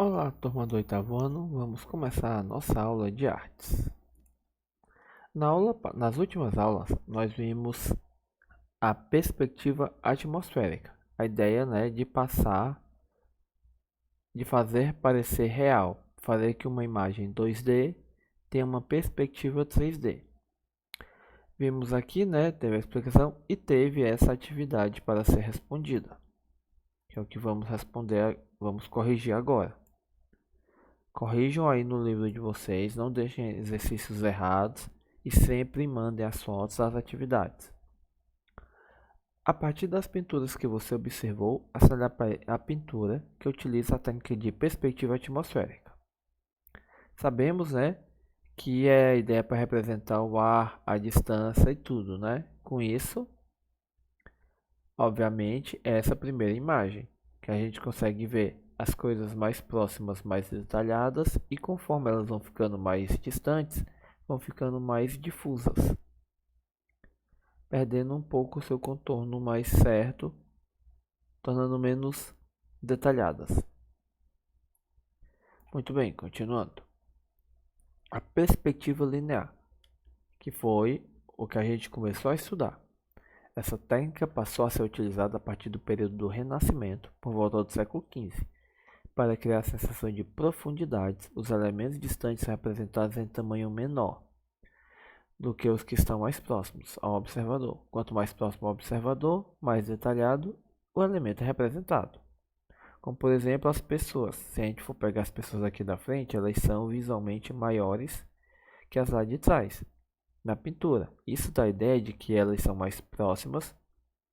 Olá, turma do oitavo ano, vamos começar a nossa aula de artes. Nas últimas aulas, nós vimos a perspectiva atmosférica, a ideia, de fazer parecer real, fazer que uma imagem 2D tenha uma perspectiva 3D. Vimos aqui, teve a explicação e teve essa atividade para ser respondida, que é o que vamos corrigir agora. Corrijam aí no livro de vocês, não deixem exercícios errados e sempre mandem as fotos das atividades. A partir das pinturas que você observou, assinale a pintura que utiliza a técnica de perspectiva atmosférica. Sabemos, que é a ideia para representar o ar, a distância e tudo, Com isso, obviamente, é essa primeira imagem que a gente consegue ver as coisas mais próximas, mais detalhadas, e conforme elas vão ficando mais distantes, vão ficando mais difusas, perdendo um pouco o seu contorno mais certo, tornando menos detalhadas. Muito bem, continuando. A perspectiva linear, que foi o que a gente começou a estudar. Essa técnica passou a ser utilizada a partir do período do Renascimento, por volta do século XV, para criar a sensação de profundidade. Os elementos distantes são representados em tamanho menor do que os que estão mais próximos ao observador. Quanto mais próximo ao observador, mais detalhado o elemento é representado. Como por exemplo as pessoas. Se a gente for pegar as pessoas aqui da frente, elas são visualmente maiores que as lá de trás, na pintura. Isso dá a ideia de que elas são mais próximas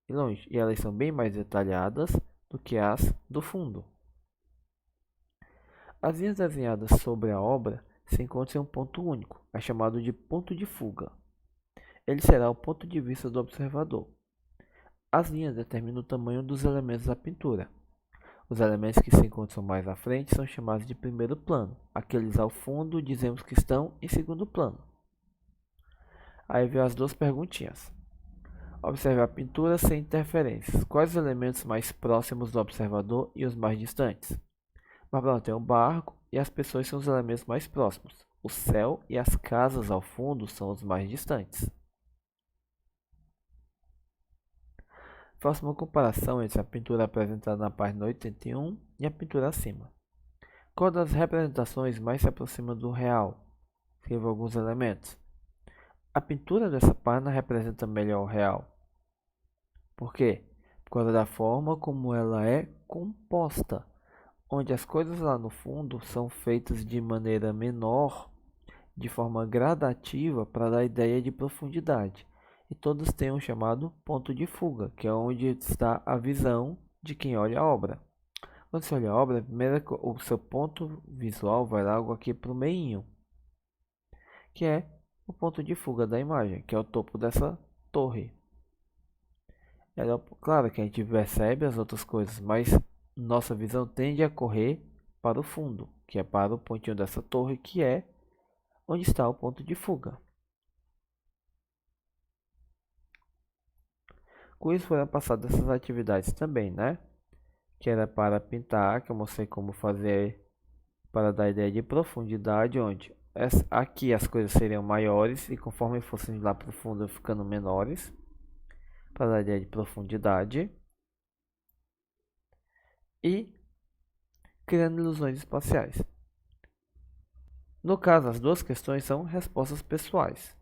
e longe, e elas são bem mais detalhadas do que as do fundo. As linhas desenhadas sobre a obra se encontram em um ponto único, é chamado de ponto de fuga. Ele será o ponto de vista do observador. As linhas determinam o tamanho dos elementos da pintura. Os elementos que se encontram mais à frente são chamados de primeiro plano. Aqueles ao fundo dizemos que estão em segundo plano. Aí vem as duas perguntinhas. Observe a pintura sem interferências. Quais os elementos mais próximos do observador e os mais distantes? Mas pronto, tem o barco e as pessoas são os elementos mais próximos. O céu e as casas ao fundo são os mais distantes. Próxima comparação entre a pintura apresentada na página 81 e a pintura acima. Qual das representações mais se aproxima do real? Escreva alguns elementos. A pintura dessa página representa melhor o real. Por quê? Por causa da forma como ela é composta, onde as coisas lá no fundo são feitas de maneira menor, de forma gradativa, para dar ideia de profundidade. E todos têm um chamado ponto de fuga, que é onde está a visão de quem olha a obra. Quando você olha a obra, o seu ponto visual vai logo aqui para o meinho, que é o ponto de fuga da imagem, que é o topo dessa torre. Claro que a gente percebe as outras coisas, mas nossa visão tende a correr para o fundo, que é para o pontinho dessa torre, que é onde está o ponto de fuga. Com isso foram passadas essas atividades também, Que era para pintar, que eu mostrei como fazer para dar ideia de profundidade, onde aqui as coisas seriam maiores e conforme fossem lá para o fundo ficando menores, para dar ideia de profundidade. E criando ilusões espaciais. No caso, as duas questões são respostas pessoais.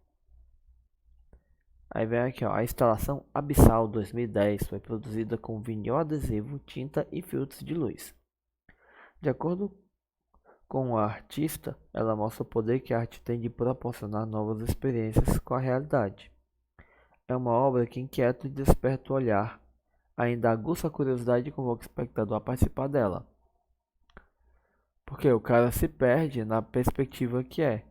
Aí vem aqui, ó, a instalação Abissal 2010 foi produzida com vinil adesivo, tinta e filtros de luz. De acordo com a artista, ela mostra o poder que a arte tem de proporcionar novas experiências com a realidade. É uma obra que inquieta e desperta o olhar, ainda aguça a curiosidade e convoca o espectador a participar dela. Porque o cara se perde na perspectiva que é.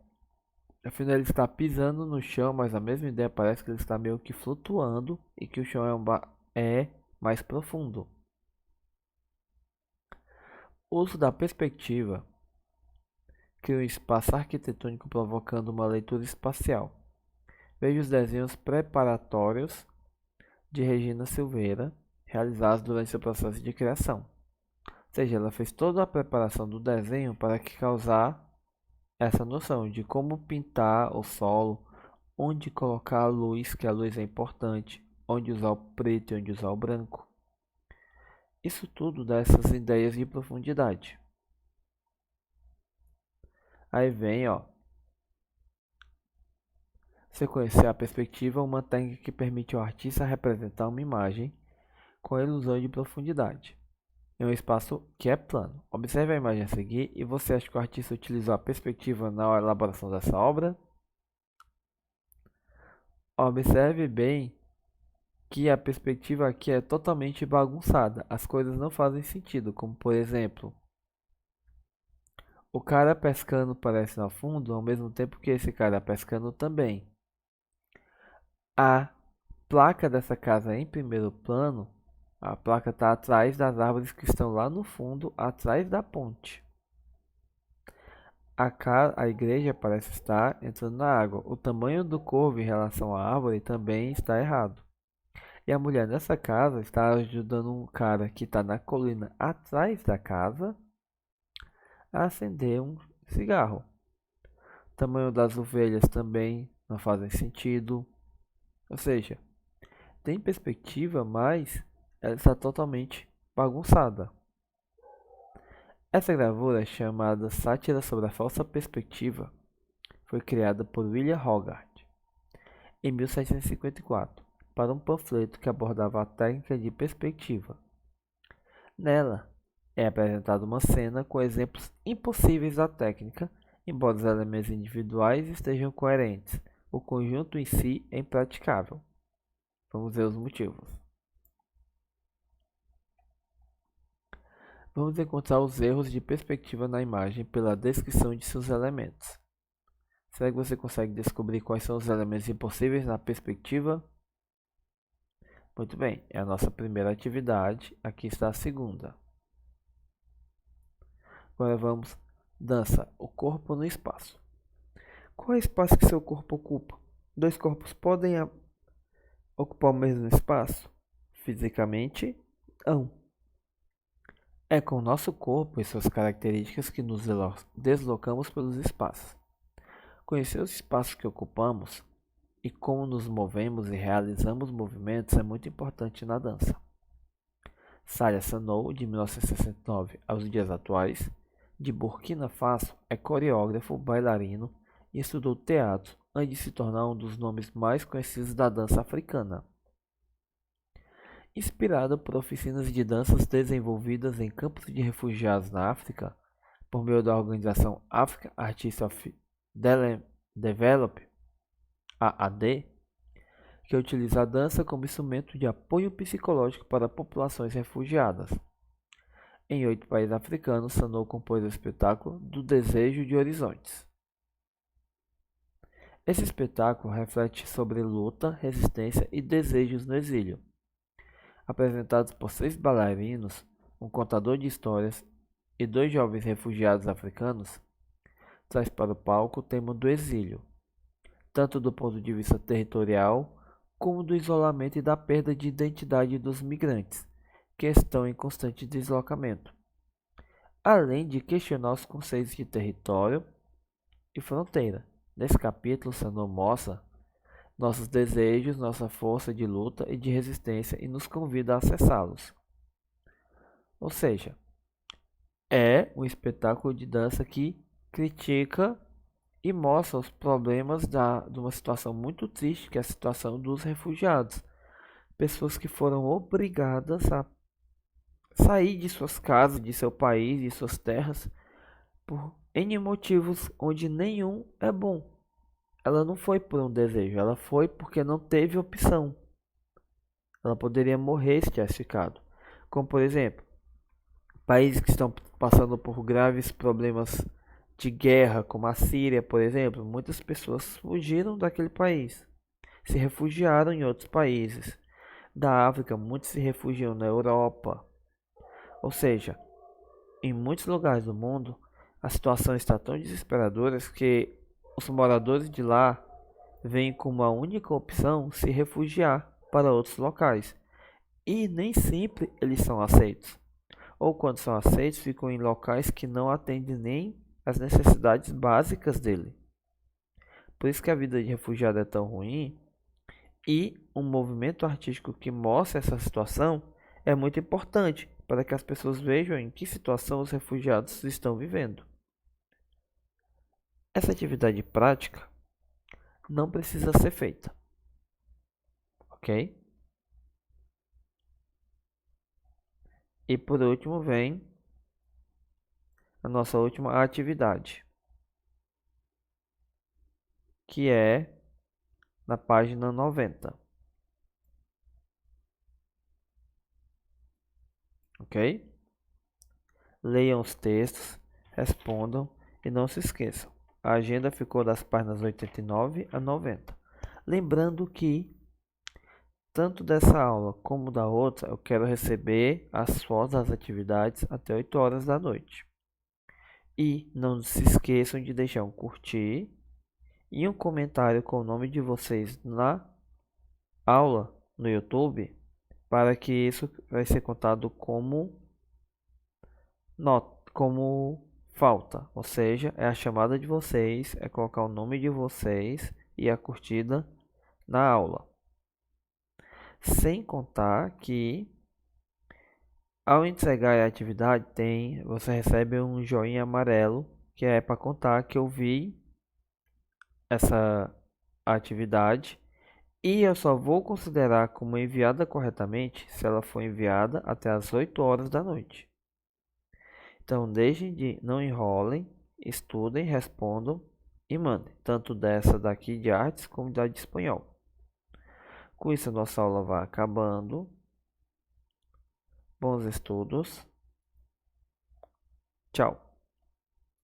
Afinal, ele está pisando no chão, mas a mesma ideia parece que ele está meio que flutuando e que o chão é mais profundo. O uso da perspectiva cria um espaço arquitetônico provocando uma leitura espacial. Veja os desenhos preparatórios de Regina Silveira, realizados durante seu processo de criação. seja, ela fez toda a preparação do desenho para que causar essa noção de como pintar o solo, onde colocar a luz, que a luz é importante, onde usar o preto e onde usar o branco. Isso tudo dá essas ideias de profundidade. Aí vem, ó, você conhecer a perspectiva, uma técnica que permite ao artista representar uma imagem com a ilusão de profundidade em um espaço que é plano. Observe a imagem a seguir e você acha que o artista utilizou a perspectiva na elaboração dessa obra? Observe bem que a perspectiva aqui é totalmente bagunçada. As coisas não fazem sentido, como por exemplo, o cara pescando parece no fundo, ao mesmo tempo que esse cara pescando também. A placa dessa casa em primeiro plano, a placa está atrás das árvores que estão lá no fundo, atrás da ponte. A igreja parece estar entrando na água. O tamanho do corvo em relação à árvore também está errado. E a mulher nessa casa está ajudando um cara que está na colina atrás da casa a acender um cigarro. O tamanho das ovelhas também não fazem sentido. Ou seja, tem perspectiva, mas ela está totalmente bagunçada. Essa gravura, chamada Sátira sobre a Falsa Perspectiva, foi criada por William Hogarth em 1754 para um panfleto que abordava a técnica de perspectiva. Nela é apresentada uma cena com exemplos impossíveis da técnica, embora os elementos individuais estejam coerentes. O conjunto em si é impraticável. Vamos ver os motivos. Vamos encontrar os erros de perspectiva na imagem pela descrição de seus elementos. Será que você consegue descobrir quais são os elementos impossíveis na perspectiva? Muito bem, é a nossa primeira atividade. Aqui está a segunda. Agora vamos. Dança, o corpo no espaço. Qual é o espaço que seu corpo ocupa? Dois corpos podem ocupar o mesmo espaço? Fisicamente, não. É com o nosso corpo e suas características que nos deslocamos pelos espaços. Conhecer os espaços que ocupamos e como nos movemos e realizamos movimentos é muito importante na dança. Salia Sanou, de 1969 aos dias atuais, de Burkina Faso, é coreógrafo, bailarino e estudou teatro antes de se tornar um dos nomes mais conhecidos da dança africana. Inspirado por oficinas de danças desenvolvidas em campos de refugiados na África, por meio da organização Africa Artists of Develop, AAD, que utiliza a dança como instrumento de apoio psicológico para populações refugiadas. Em 8 países africanos, Sanou compôs o espetáculo do Desejo de Horizontes. Esse espetáculo reflete sobre luta, resistência e desejos no exílio. Apresentados por 6 bailarinos, um contador de histórias e 2 jovens refugiados africanos, traz para o palco o tema do exílio, tanto do ponto de vista territorial, como do isolamento e da perda de identidade dos migrantes, que estão em constante deslocamento, além de questionar os conceitos de território e fronteira. Nesse capítulo, Sanou mostra nossos desejos, nossa força de luta e de resistência e nos convida a acessá-los. Ou seja, é um espetáculo de dança que critica e mostra os problemas de uma situação muito triste, que é a situação dos refugiados. Pessoas que foram obrigadas a sair de suas casas, de seu país, de suas terras, por N motivos onde nenhum é bom. Ela não foi por um desejo, ela foi porque não teve opção. Ela poderia morrer se tivesse ficado. Como por exemplo, países que estão passando por graves problemas de guerra, como a Síria, por exemplo, muitas pessoas fugiram daquele país, se refugiaram em outros países. Da África, muitos se refugiam na Europa. Ou seja, em muitos lugares do mundo, a situação está tão desesperadora que os moradores de lá veem como a única opção se refugiar para outros locais. E nem sempre eles são aceitos. ou quando são aceitos, ficam em locais que não atendem nem às necessidades básicas dele. Por isso que a vida de refugiado é tão ruim, e um movimento artístico que mostra essa situação é muito importante para que as pessoas vejam em que situação os refugiados estão vivendo. Essa atividade prática não precisa ser feita, ok? E por último vem a nossa última atividade, que é na página 90, ok? Leiam os textos, respondam e não se esqueçam. A agenda ficou das páginas 89 a 90. Lembrando que tanto dessa aula como da outra, eu quero receber as fotos das atividades até 8 horas da noite. E não se esqueçam de deixar um curtir e um comentário com o nome de vocês na aula no YouTube, para que isso vai ser contado como nota, como falta, ou seja, é a chamada de vocês, é colocar o nome de vocês e a curtida na aula. Sem contar que ao entregar a atividade você recebe um joinha amarelo, que é para contar que eu vi essa atividade e eu só vou considerar como enviada corretamente se ela for enviada até as 8 horas da noite. Então, deixem de não enrolem, estudem, respondam e mandem, tanto dessa daqui de artes como da de espanhol. Com isso, a nossa aula vai acabando. Bons estudos. Tchau.